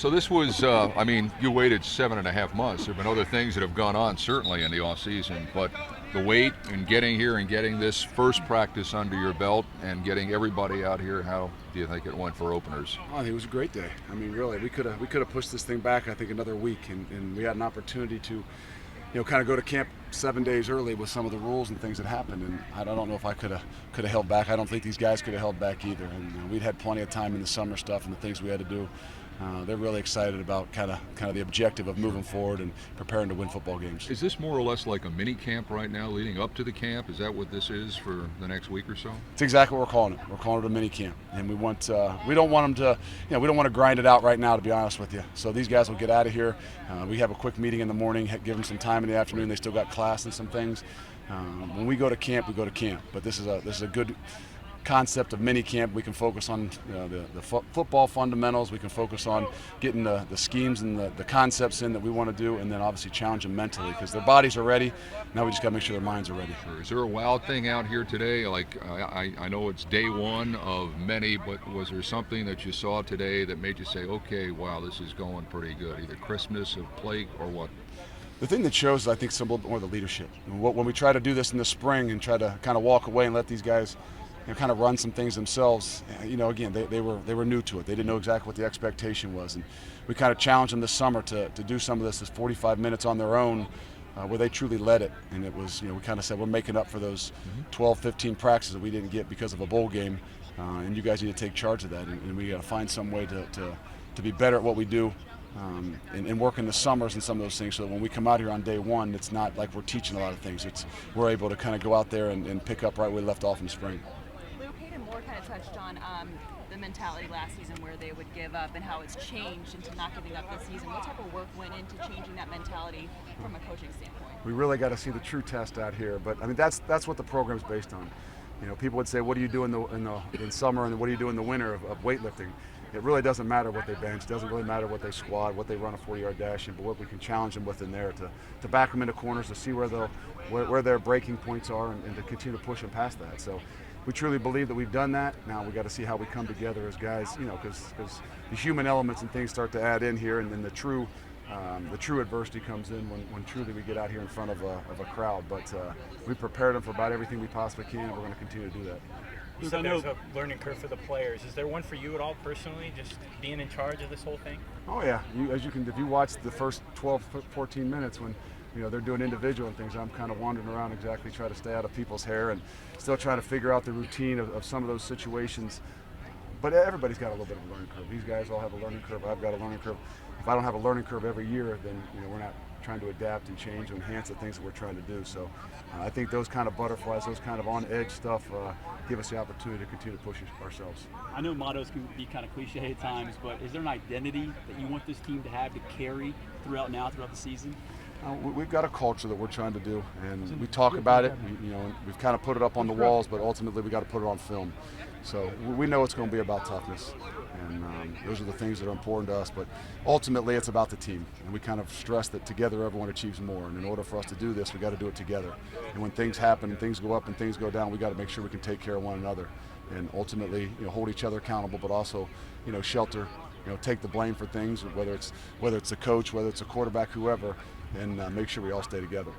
So this was, I mean, you waited 7.5 months. There have been other things that have gone on, certainly, in the off season, but the wait and getting here and getting this first practice under your belt and getting everybody out here, how do you think it went for openers? I think it was a great day. I mean, really, we could have pushed this thing back, I think, another week, and we had an opportunity to, kind of go to camp 7 days early with some of the rules and things that happened. And I don't know if I could have held back. I don't think these guys could have held back either. And we'd had plenty of time in the summer stuff and the things we had to do. They're really excited about kind of the objective of moving forward and preparing to win football games. Is this more or less like a mini camp right now leading up to the camp? Is that what this is for the next week or so? It's exactly what we're calling it. We're calling it a mini camp, and we don't want them to, we don't want to grind it out right now, to be honest with you. So these guys will get out of here. We have a quick meeting in the morning, give them some time in the afternoon. They still got class and some things. When we go to camp, we go to camp. But this is a good concept of mini camp. We can focus on the football fundamentals. We can focus on getting the schemes and the concepts in that we want to do, and then obviously challenge them mentally because their bodies are ready. Now we just got to make sure their minds are ready. Sure. Is there a wild thing out here today? Like I know it's day one of many, but was there something that you saw today that made you say, okay, wow, this is going pretty good, either crispness of play or what? The thing that shows, I think, is a little bit more the leadership. When we try to do this in the spring and try to kind of walk away and let these guys kind of run some things themselves, again, they were new to it. They didn't know exactly what the expectation was. And we kind of challenged them this summer to do some of this as 45 minutes on their own where they truly led it. And it was, we kind of said we're making up for those 12, 15 practices that we didn't get because of a bowl game. And you guys need to take charge of that. And we got to find some way to be better at what we do. And work in the summers and some of those things so that when we come out here on day one, it's not like we're teaching a lot of things. We're able to kind of go out there and pick up right where we left off in the spring. Luke Fickell kind of touched on the mentality last season where they would give up and how it's changed into not giving up this season. What type of work went into changing that mentality from a coaching standpoint? We really got to see the true test out here, but I mean that's what the program's based on. People would say, what do you do in summer and what do you do in the winter of weightlifting? It really doesn't matter what they bench, doesn't really matter what they squat, what they run a 40-yard dash in, but what we can challenge them with in there to back them into corners, to see where their breaking points are and to continue to push them past that. So we truly believe that we've done that. Now we got to see how we come together as guys, because the human elements and things start to add in here, and then the true adversity comes in when truly we get out here in front of a crowd. But we prepared them for about everything we possibly can, and we're going to continue to do that. You said there's a learning curve for the players. Is there one for you at all personally, just being in charge of this whole thing? Oh yeah, if you watch the first 12, 14 minutes when they're doing individual and things, I'm kind of wandering around exactly trying to stay out of people's hair and still trying to figure out the routine of some of those situations. But everybody's got a little bit of a learning curve. These guys all have a learning curve. I've got a learning curve. If I don't have a learning curve every year, then we're not trying to adapt and change and enhance the things that we're trying to do. So I think those kind of butterflies, those kind of on-edge stuff give us the opportunity to continue to push ourselves. I know mottos can be kind of cliche at times, but is there an identity that you want this team to have to carry throughout the season? We've got a culture that we're trying to do, and we talk about it. We've kind of put it up on the walls, but ultimately we got to put it on film. So we know it's going to be about toughness, and those are the things that are important to us. But ultimately, it's about the team, and we kind of stress that together everyone achieves more. And in order for us to do this, we got to do it together. And when things happen, and things go up and things go down, we got to make sure we can take care of one another, and ultimately, hold each other accountable, but also, shelter, take the blame for things, whether it's the coach, whether it's a quarterback, whoever, and make sure we all stay together.